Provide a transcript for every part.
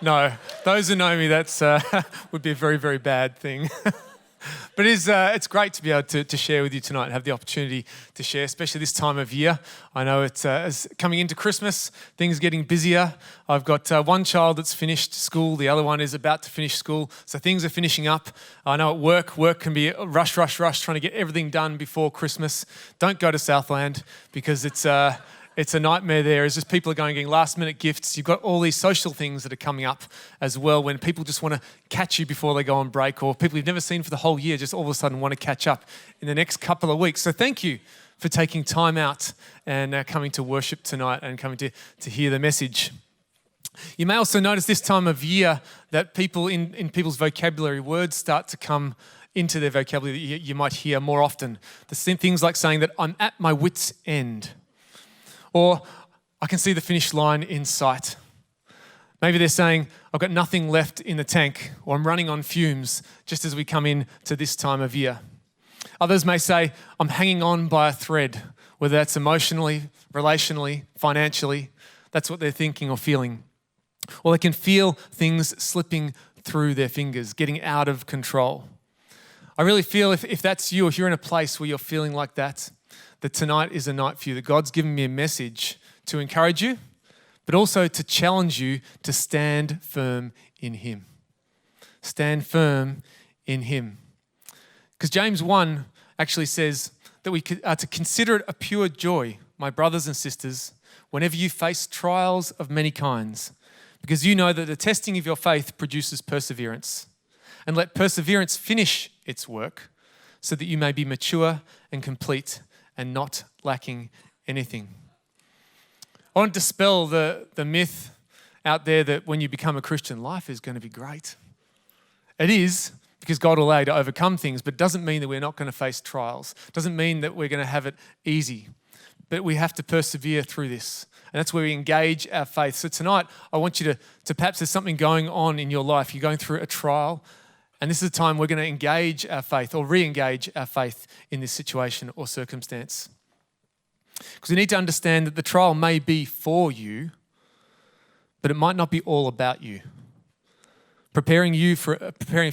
No, those who know me, that's would be a very, very bad thing. But it's great to be able to share with you tonight and have the opportunity to share, especially this time of year. I know it's coming into Christmas, things are getting busier. I've got one child that's finished school, the other one is about to finish school, so things are finishing up. I know at work can be a rush, trying to get everything done before Christmas. Don't go to Southland because it's a nightmare there. It's just people are getting last minute gifts. You've got all these social things that are coming up as well when people just want to catch you before they go on break, or people you've never seen for the whole year just all of a sudden want to catch up in the next couple of weeks. So thank you for taking time out and coming to worship tonight and coming to hear the message. You may also notice this time of year that people in people's vocabulary, words start to come into their vocabulary that you might hear more often. The things like saying that I'm at my wit's end. Or I can see the finish line in sight. Maybe they're saying, I've got nothing left in the tank, or I'm running on fumes just as we come in to this time of year. Others may say, I'm hanging on by a thread, whether that's emotionally, relationally, financially. That's what they're thinking or feeling. Or they can feel things slipping through their fingers, getting out of control. I really feel if that's you, if you're in a place where you're feeling like that tonight is a night for you, that God's given me a message to encourage you, but also to challenge you to stand firm in Him. Stand firm in Him. Because James 1 actually says that we are to consider it a pure joy, my brothers and sisters, whenever you face trials of many kinds, because you know that the testing of your faith produces perseverance. And let perseverance finish its work so that you may be mature and complete and not lacking anything. I want to dispel the myth out there that when you become a Christian, life is going to be great. It is, because God will allow you to overcome things, but it doesn't mean that we're not going to face trials. It doesn't mean that we're going to have it easy. But we have to persevere through this. And that's where we engage our faith. So tonight, I want you to perhaps there's something going on in your life. You're going through a trial. And this is a time we're going to engage our faith or re-engage our faith in this situation or circumstance. Because we need to understand that the trial may be for you, but it might not be all about you. Preparing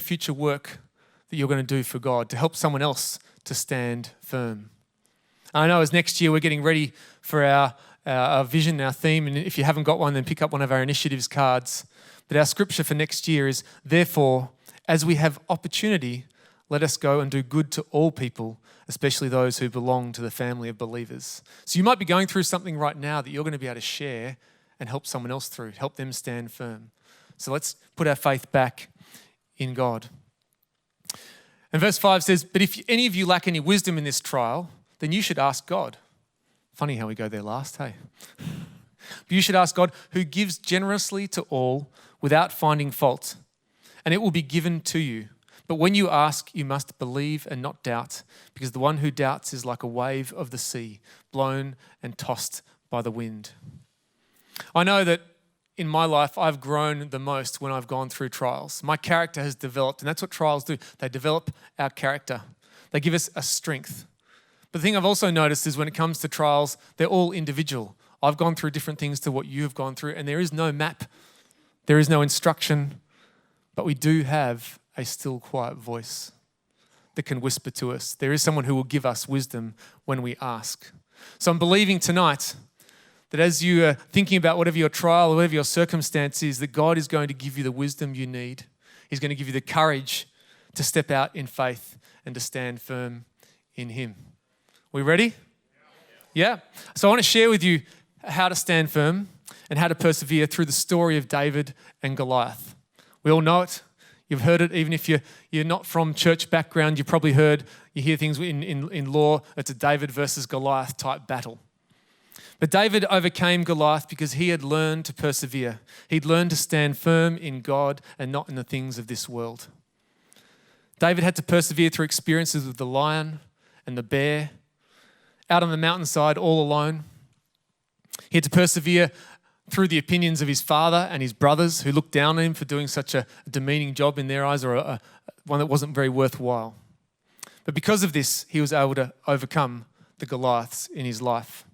future work that you're going to do for God to help someone else to stand firm. I know as next year we're getting ready for our vision, our theme, and if you haven't got one, then pick up one of our initiatives cards. But our scripture for next year is, therefore, as we have opportunity, let us go and do good to all people, especially those who belong to the family of believers. So you might be going through something right now that you're going to be able to share and help someone else through, help them stand firm. So let's put our faith back in God. And verse 5 says, but if any of you lack any wisdom in this trial, then you should ask God. Funny how we go there last, hey? But you should ask God, who gives generously to all without finding fault, and it will be given to you. But when you ask, you must believe and not doubt, because the one who doubts is like a wave of the sea, blown and tossed by the wind. I know that in my life, I've grown the most when I've gone through trials. My character has developed, and that's what trials do. They develop our character. They give us a strength. But the thing I've also noticed is when it comes to trials, they're all individual. I've gone through different things to what you have gone through, and there is no map. There is no instruction. But we do have a still quiet voice that can whisper to us. There is someone who will give us wisdom when we ask. So I'm believing tonight that as you are thinking about whatever your trial or whatever your circumstance is, that God is going to give you the wisdom you need. He's going to give you the courage to step out in faith and to stand firm in Him. We ready? Yeah. So I want to share with you how to stand firm and how to persevere through the story of David and Goliath. We all know it. You've heard it. Even if you're not from church background, you probably you hear things in law. It's a David versus Goliath type battle. But David overcame Goliath because he had learned to persevere. He'd learned to stand firm in God and not in the things of this world. David had to persevere through experiences with the lion and the bear, out on the mountainside all alone. He had to persevere through the opinions of his father and his brothers who looked down on him for doing such a demeaning job in their eyes, or one that wasn't very worthwhile. But because of this, he was able to overcome the Goliaths in his life.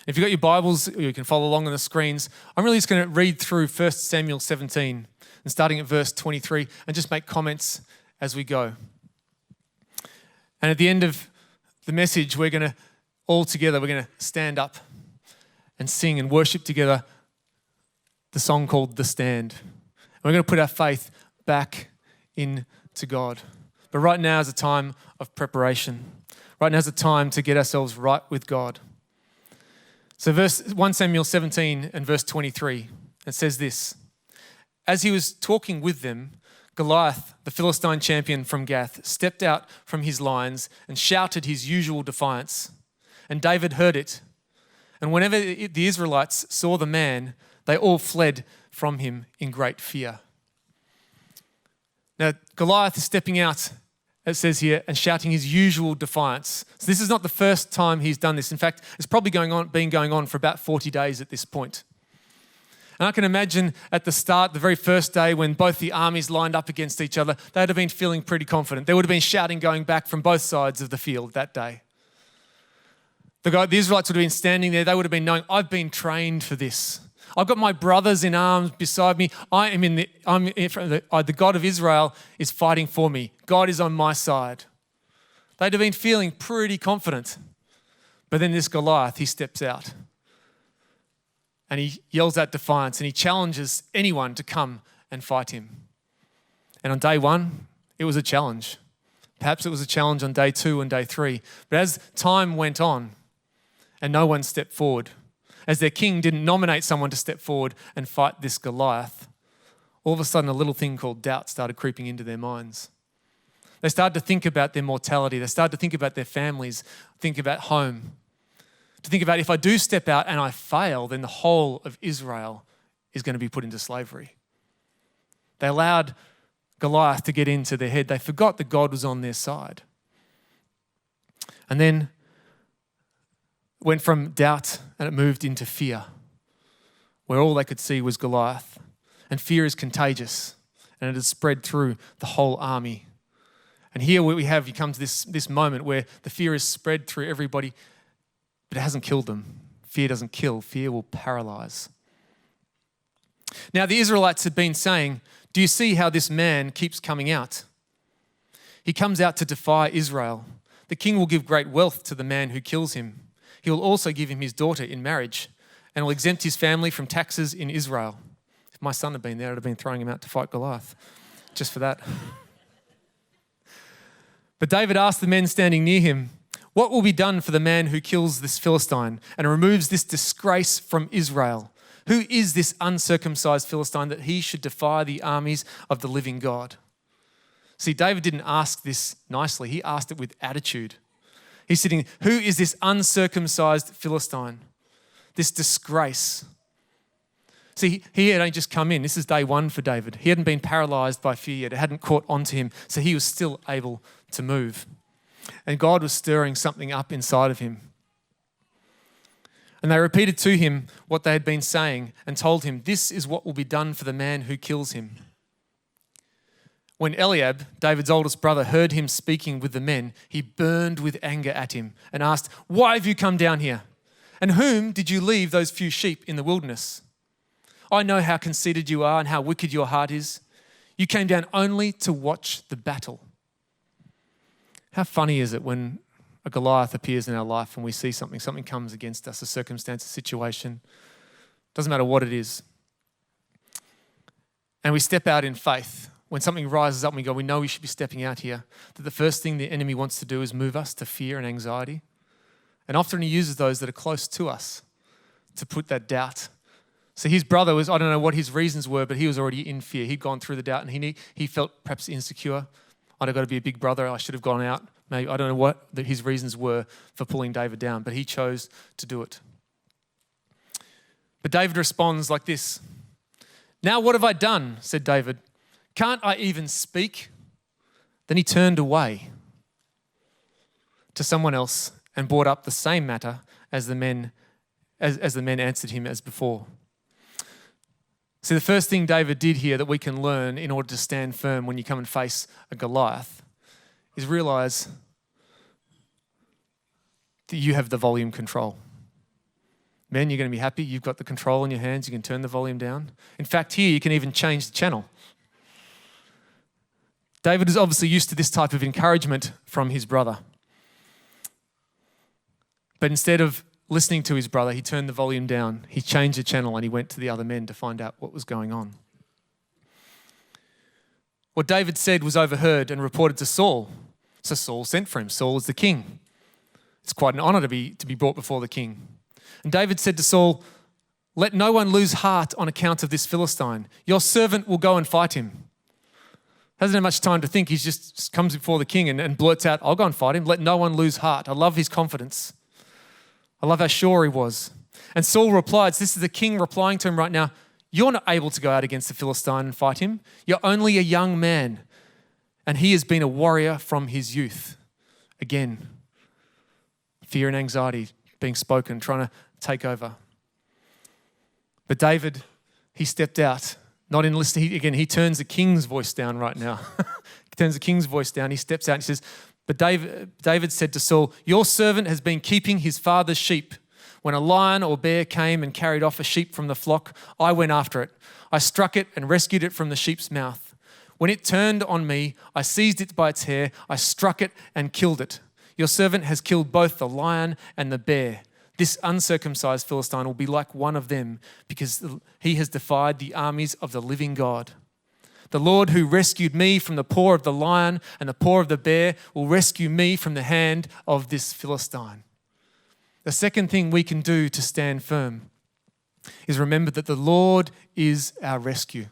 If you've got your Bibles, you can follow along on the screens. I'm really just going to read through 1 Samuel 17 and starting at verse 23 and just make comments as we go. And at the end of the message, we're going to stand up and sing and worship together the song called The Stand. And we're going to put our faith back into God. But right now is a time of preparation. Right now is a time to get ourselves right with God. So 1 Samuel 17 and verse 23, it says this: As he was talking with them, Goliath, the Philistine champion from Gath, stepped out from his lines and shouted his usual defiance. And David heard it. And whenever the Israelites saw the man, they all fled from him in great fear. Now, Goliath is stepping out, it says here, and shouting his usual defiance. So this is not the first time he's done this. In fact, it's probably been going on for about 40 days at this point. And I can imagine at the start, the very first day when both the armies lined up against each other, they'd have been feeling pretty confident. There would have been shouting going back from both sides of the field that day. The Israelites would have been standing there. They would have been knowing, I've been trained for this. I've got my brothers in arms beside me. The God of Israel is fighting for me. God is on my side. They'd have been feeling pretty confident. But then this Goliath, he steps out. And he yells out defiance and he challenges anyone to come and fight him. And on day one, it was a challenge. Perhaps it was a challenge on day 2 and day 3. But as time went on and no one stepped forward, as their king didn't nominate someone to step forward and fight this Goliath, all of a sudden a little thing called doubt started creeping into their minds. They started to think about their mortality. They started to think about their families, think about home. To think about, if I do step out and I fail, then the whole of Israel is going to be put into slavery. They allowed Goliath to get into their head. They forgot that God was on their side. And then it went from doubt and it moved into fear, where all they could see was Goliath. And fear is contagious and it has spread through the whole army. And here you come to this moment where the fear is spread through everybody, but it hasn't killed them. Fear doesn't kill. Fear will paralyze. Now, the Israelites had been saying, do you see how this man keeps coming out? He comes out to defy Israel. The king will give great wealth to the man who kills him. He will also give him his daughter in marriage and will exempt his family from taxes in Israel. If my son had been there, I'd have been throwing him out to fight Goliath, just for that. But David asked the men standing near him, what will be done for the man who kills this Philistine and removes this disgrace from Israel? Who is this uncircumcised Philistine that he should defy the armies of the living God? See, David didn't ask this nicely. He asked it with attitude. He's sitting, who is this uncircumcised Philistine? This disgrace. See, he had only just come in. This is day 1 for David. He hadn't been paralyzed by fear yet. It hadn't caught onto him. So he was still able to move. And God was stirring something up inside of him. And they repeated to him what they had been saying and told him, this is what will be done for the man who kills him. When Eliab, David's oldest brother, heard him speaking with the men, he burned with anger at him and asked, why have you come down here? And whom did you leave those few sheep in the wilderness? I know how conceited you are and how wicked your heart is. You came down only to watch the battle. How funny is it when a Goliath appears in our life and we see something comes against us, a circumstance, a situation, doesn't matter what it is. And we step out in faith. When something rises up and we know we should be stepping out here, that the first thing the enemy wants to do is move us to fear and anxiety. And often he uses those that are close to us to put that doubt. So his brother I don't know what his reasons were, but he was already in fear. He'd gone through the doubt and he felt perhaps insecure. I've got to be a big brother. I should have gone out. Maybe I don't know what his reasons were for pulling David down, but he chose to do it. But David responds like this. Now what have I done? Said David. Can't I even speak? Then he turned away to someone else and brought up the same matter as the men answered him as before. See, the first thing David did here that we can learn in order to stand firm when you come and face a Goliath is realize that you have the volume control. Men, you're going to be happy. You've got the control in your hands. You can turn the volume down. In fact, here you can even change the channel. David is obviously used to this type of encouragement from his brother. But instead of listening to his brother, he turned the volume down. He changed the channel and he went to the other men to find out what was going on. What David said was overheard and reported to Saul. So Saul sent for him. Saul is the king. It's quite an honor to be brought before the king. And David said to Saul, "Let no one lose heart on account of this Philistine. Your servant will go and fight him." Hasn't had much time to think. He just comes before the king and blurts out, "I'll go and fight him. Let no one lose heart." I love his confidence. I love how sure he was. And Saul replies, this is the king replying to him right now, "You're not able to go out against the Philistine and fight him. You're only a young man, and he has been a warrior from his youth." Again, fear and anxiety being spoken, trying to take over. But David, he stepped out, not in listening. He turns the king's voice down right now. He turns the king's voice down. He steps out and he says, but David said to Saul, "Your servant has been keeping his father's sheep. When a lion or bear came and carried off a sheep from the flock, I went after it. I struck it and rescued it from the sheep's mouth. When it turned on me, I seized it by its hair. I struck it and killed it. Your servant has killed both the lion and the bear. This uncircumcised Philistine will be like one of them because he has defied the armies of the living God. The Lord who rescued me from the paw of the lion and the paw of the bear will rescue me from the hand of this Philistine." The second thing we can do to stand firm is remember that the Lord is our rescue.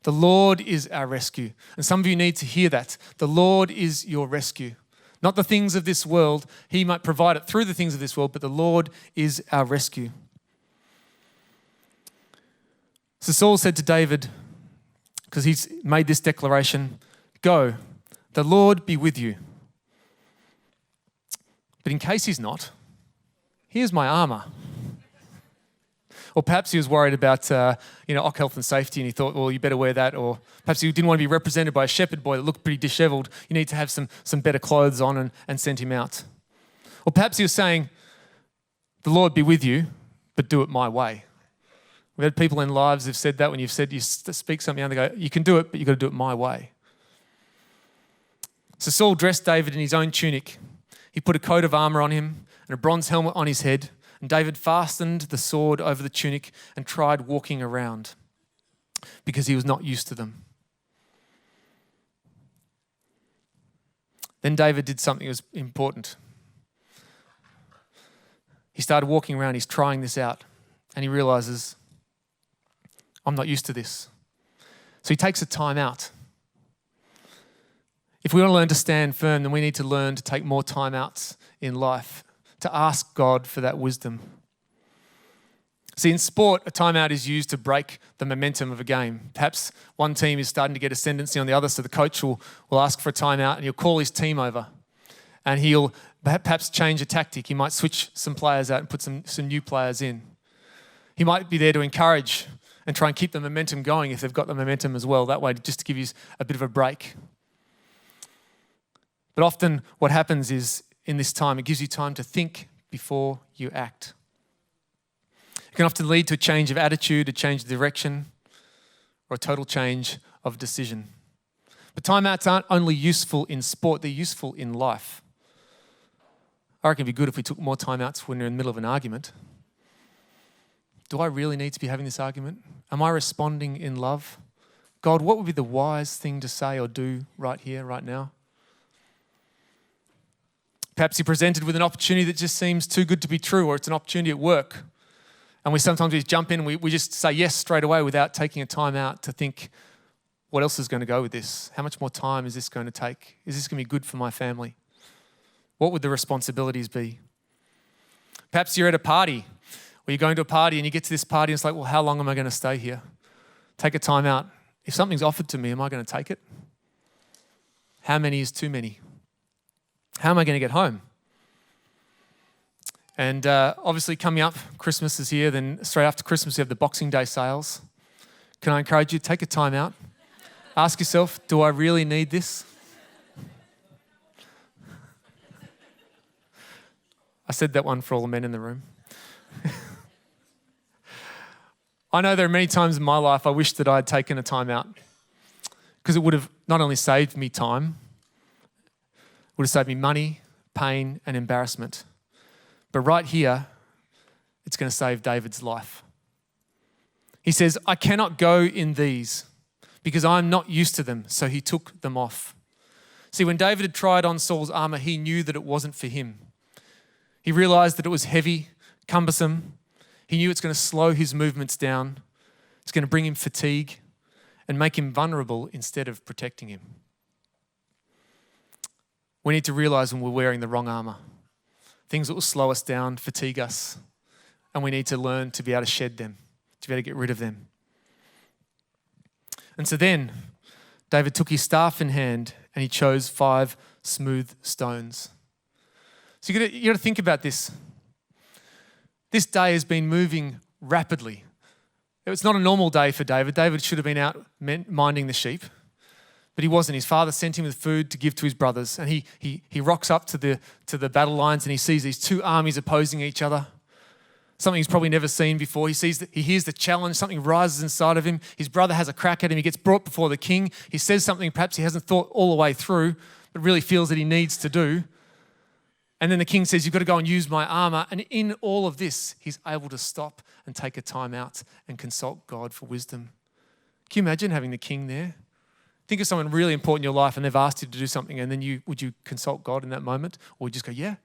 The Lord is our rescue. And some of you need to hear that. The Lord is your rescue. Not the things of this world. He might provide it through the things of this world, but the Lord is our rescue. So Saul said to David, because he's made this declaration, "Go, the Lord be with you. But in case he's not, here's my armor." Or perhaps he was worried about ock health and safety, and he thought, well, you better wear that. Or perhaps he didn't want to be represented by a shepherd boy that looked pretty disheveled. You need to have some better clothes on and send him out. Or perhaps he was saying, "The Lord be with you, but do it my way." We've had people in lives who've said that when you've said, you speak something out, they go, "You can do it, but you've got to do it my way." So Saul dressed David in his own tunic. He put a coat of armor on him and a bronze helmet on his head. And David fastened the sword over the tunic and tried walking around because he was not used to them. Then David did something that was important. He started walking around. He's trying this out. And he realizes, I'm not used to this. So he takes a time out. If we want to learn to stand firm, then we need to learn to take more time outs in life, to ask God for that wisdom. See, in sport, a timeout is used to break the momentum of a game. Perhaps one team is starting to get ascendancy on the other, so the coach will ask for a timeout and he'll call his team over and he'll perhaps change a tactic. He might switch some players out and put some new players in. He might be there to encourage and try and keep the momentum going if they've got the momentum as well. That way, just to give you a bit of a break. But often what happens is in this time, it gives you time to think before you act. It can often lead to a change of attitude, a change of direction, or a total change of decision. But timeouts aren't only useful in sport, they're useful in life. I reckon it'd be good if we took more timeouts when we're in the middle of an argument. Do I really need to be having this argument? Am I responding in love? God, what would be the wise thing to say or do right here, right now? Perhaps you're presented with an opportunity that just seems too good to be true, or it's an opportunity at work. And we sometimes just jump in and we just say yes straight away without taking a time out to think, what else is going to go with this? How much more time is this going to take? Is this going to be good for my family? What would the responsibilities be? Perhaps you're at a party, or you're going to a party and you get to this party and it's like, well, how long am I going to stay here? Take a time out. If something's offered to me, am I going to take it? How many is too many? How am I going to get home? And obviously coming up, Christmas is here, then straight after Christmas we have the Boxing Day sales. Can I encourage you, take a time out. Ask yourself, do I really need this? I said that one for all the men in the room. I know there are many times in my life I wish that I had taken a time out because it would have not only saved me time, it would have saved me money, pain, and embarrassment. But right here, it's going to save David's life. He says, I cannot go in these because I'm not used to them. So he took them off. See, when David had tried on Saul's armor, he knew that it wasn't for him. He realized that it was heavy, cumbersome. He knew it's going to slow his movements down. It's going to bring him fatigue and make him vulnerable instead of protecting him. We need to realize when we're wearing the wrong armor, things that will slow us down, fatigue us, and we need to learn to be able to shed them, to be able to get rid of them. And so then David took his staff in hand and he chose 5 smooth stones. So you got to think about this. This day has been moving rapidly. It's not a normal day for David. David should have been out minding the sheep, but he wasn't. His father sent him with food to give to his brothers, and he rocks up to the battle lines and he sees these 2 armies opposing each other. Something he's probably never seen before. He hears the challenge. Something rises inside of him. His brother has a crack at him. He gets brought before the king. He says something perhaps he hasn't thought all the way through, but really feels that he needs to do. And then the king says, you've got to go and use my armor. And in all of this, he's able to stop and take a time out and consult God for wisdom. Can you imagine having the king there? Think of someone really important in your life and they've asked you to do something, and then would you consult God in that moment? Or would you just go, yeah?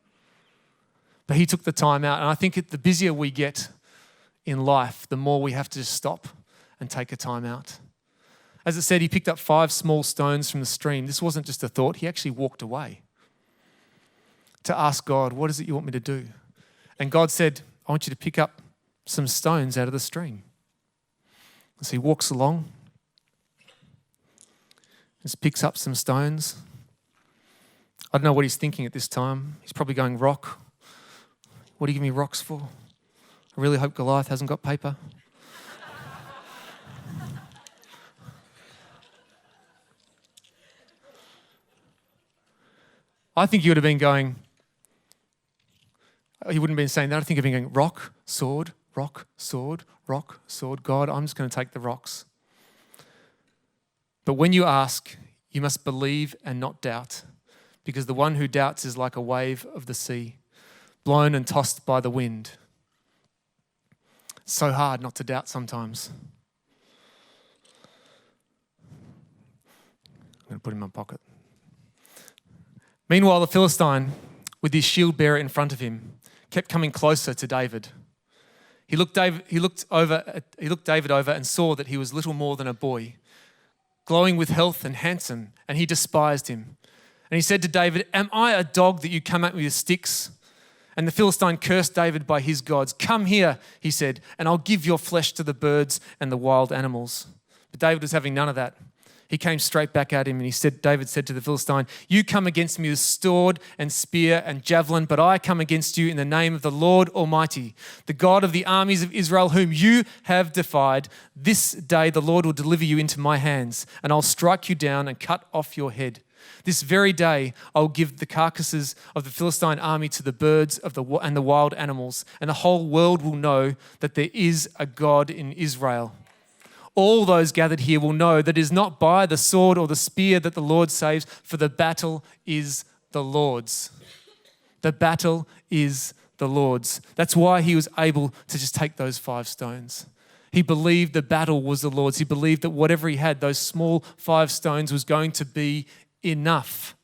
But he took the time out. And I think the busier we get in life, the more we have to just stop and take a time out. As it said, he picked up 5 small stones from the stream. This wasn't just a thought. He actually walked away to ask God, what is it you want me to do? And God said, I want you to pick up some stones out of the stream. So he walks along, just picks up some stones. I don't know what he's thinking at this time. He's probably going, rock. What do you give me rocks for? I really hope Goliath hasn't got paper. I think he would have been going, he wouldn't have been saying that. I think he'd been going, rock, sword, rock, sword, rock, sword. God, I'm just going to take the rocks. But when you ask, you must believe and not doubt, because the one who doubts is like a wave of the sea, blown and tossed by the wind. It's so hard not to doubt sometimes. I'm going to put it in my pocket. Meanwhile, the Philistine, with his shield bearer in front of him, kept coming closer to David. He looked David over and saw that he was little more than a boy, glowing with health and handsome, and he despised him. And he said to David, am I a dog that you come at me with sticks? And the Philistine cursed David by his gods. Come here, he said, and I'll give your flesh to the birds and the wild animals. But David was having none of that. He came straight back at him and David said to the Philistine, you come against me with sword and spear and javelin, but I come against you in the name of the Lord Almighty, the God of the armies of Israel, whom you have defied. This day the Lord will deliver you into my hands, and I'll strike you down and cut off your head. This very day I'll give the carcasses of the Philistine army to the birds and the wild animals, and the whole world will know that there is a God in Israel. All those gathered here will know that it is not by the sword or the spear that the Lord saves, for the battle is the Lord's. The battle is the Lord's. That's why he was able to just take those 5 stones. He believed the battle was the Lord's. He believed that whatever he had, those small 5 stones, was going to be enough.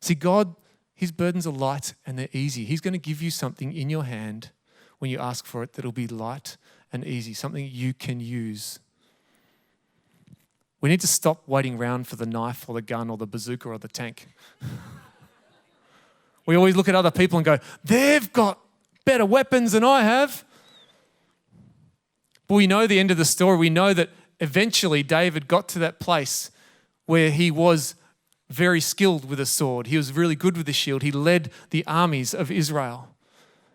See, God, his burdens are light and they're easy. He's going to give you something in your hand when you ask for it that'll be light and easy, something you can use. We need to stop waiting around for the knife or the gun or the bazooka or the tank. We always look at other people and go, they've got better weapons than I have. But we know the end of the story. We know that eventually David got to that place where he was very skilled with a sword. He was really good with a shield. He led the armies of Israel.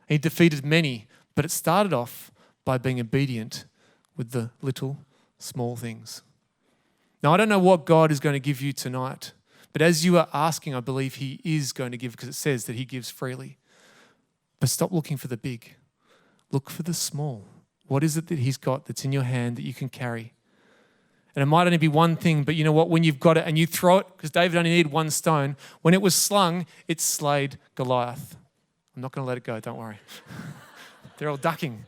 He defeated many, but it started off by being obedient with the little, small things. Now, I don't know what God is going to give you tonight, but as you are asking, I believe he is going to give, because it says that he gives freely. But stop looking for the big. Look for the small. What is it that he's got that's in your hand that you can carry? And it might only be one thing, but you know what? When you've got it and you throw it, because David only needed one stone, when it was slung, it slayed Goliath. I'm not going to let it go, don't worry. They're all ducking.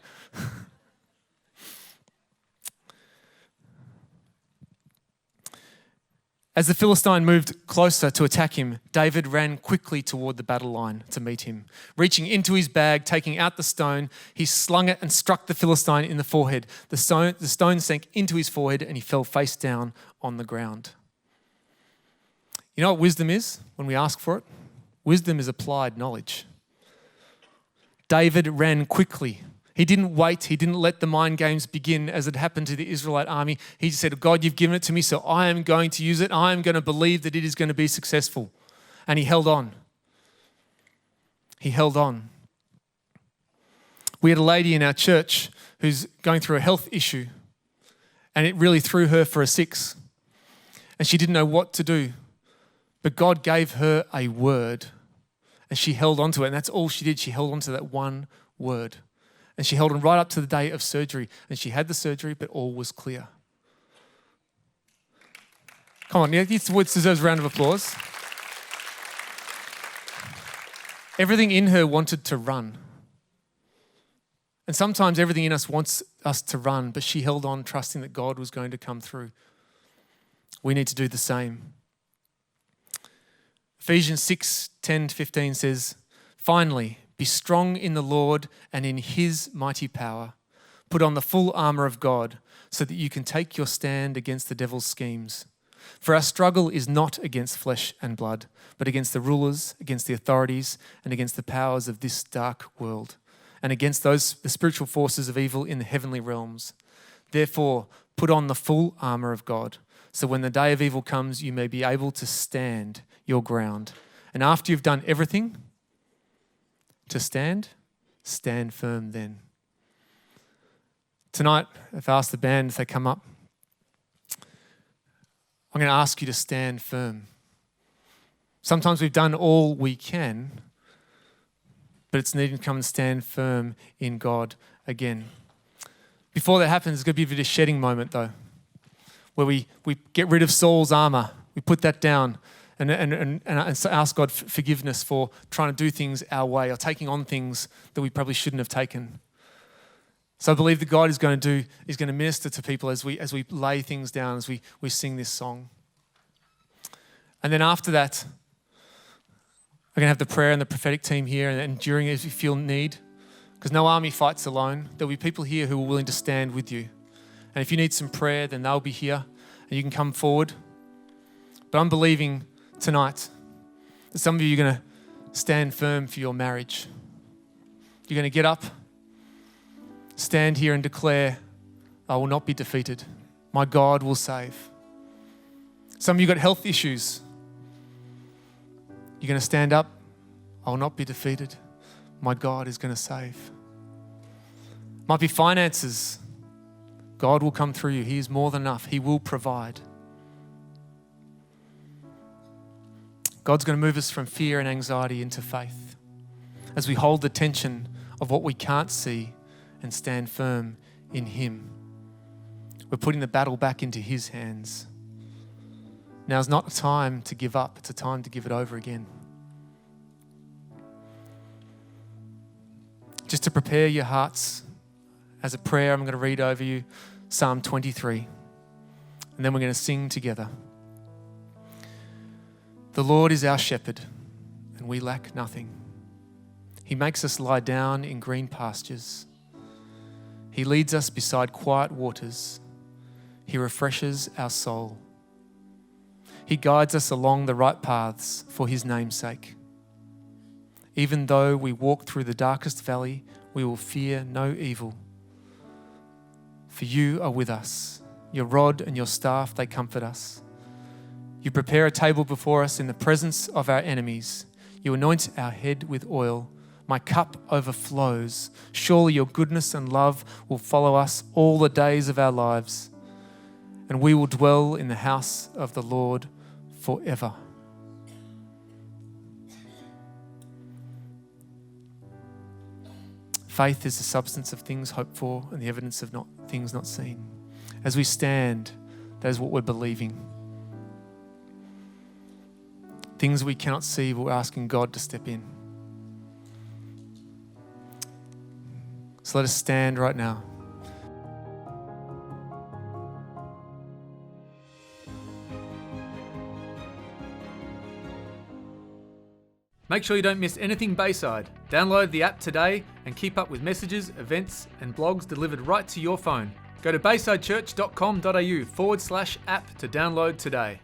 As the Philistine moved closer to attack him, David ran quickly toward the battle line to meet him. Reaching into his bag, taking out the stone, he slung it and struck the Philistine in the forehead. The stone sank into his forehead and he fell face down on the ground. You know what wisdom is when we ask for it? Wisdom is applied knowledge. David ran quickly. He didn't wait. He didn't let the mind games begin as it happened to the Israelite army. He just said, God, you've given it to me, so I am going to use it. I am going to believe that it is going to be successful. And he held on. He held on. We had a lady in our church who's going through a health issue, and it really threw her for a six. And she didn't know what to do. But God gave her a word, and she held on to it. And that's all she did. She held on to that one word. And she held on right up to the day of surgery. And she had the surgery, but all was clear. Come on, this deserves a round of applause. Everything in her wanted to run. And sometimes everything in us wants us to run, but she held on, trusting that God was going to come through. We need to do the same. Ephesians 6:10-15 says, finally, be strong in the Lord and in his mighty power. Put on the full armor of God so that you can take your stand against the devil's schemes. For our struggle is not against flesh and blood, but against the rulers, against the authorities, and against the powers of this dark world, and against the spiritual forces of evil in the heavenly realms. Therefore, put on the full armor of God, so when the day of evil comes, you may be able to stand your ground. And after you've done everything to stand firm then. Tonight, if I ask the band if they come up, I'm going to ask you to stand firm. Sometimes we've done all we can, but it's needing to come and stand firm in God again. Before that happens, there's going to be a bit of a shedding moment though, where we get rid of Saul's armor. We put that down and ask God forgiveness for trying to do things our way or taking on things that we probably shouldn't have taken. So I believe that God is going to minister to people as we lay things down, as we sing this song. And then after that, we're going to have the prayer and the prophetic team here, and during it, if you feel need, because no army fights alone, there'll be people here who are willing to stand with you. And if you need some prayer, then they'll be here and you can come forward. But I'm believing tonight that some of you are going to stand firm for your marriage. You're going to get up, stand here and declare, I will not be defeated. My God will save. Some of you got health issues. You're going to stand up, I will not be defeated. My God is going to save. Might be finances. God will come through you. He is more than enough. He will provide. God's going to move us from fear and anxiety into faith as we hold the tension of what we can't see and stand firm in Him. We're putting the battle back into His hands. Now's not a time to give up. It's a time to give it over again. Just to prepare your hearts as a prayer, I'm going to read over you Psalm 23, and then we're going to sing together. The Lord is our shepherd, and we lack nothing. He makes us lie down in green pastures. He leads us beside quiet waters. He refreshes our soul. He guides us along the right paths for His name's sake. Even though we walk through the darkest valley, we will fear no evil. For you are with us. Your rod and your staff, they comfort us. You prepare a table before us in the presence of our enemies. You anoint our head with oil. My cup overflows. Surely your goodness and love will follow us all the days of our lives, and we will dwell in the house of the Lord forever. Faith is the substance of things hoped for and the evidence of things not seen. As we stand, that is what we're believing. Things we cannot see, we're asking God to step in. So let us stand right now. Make sure you don't miss anything Bayside. Download the app today and keep up with messages, events, and blogs delivered right to your phone. Go to baysidechurch.com.au/app to download today.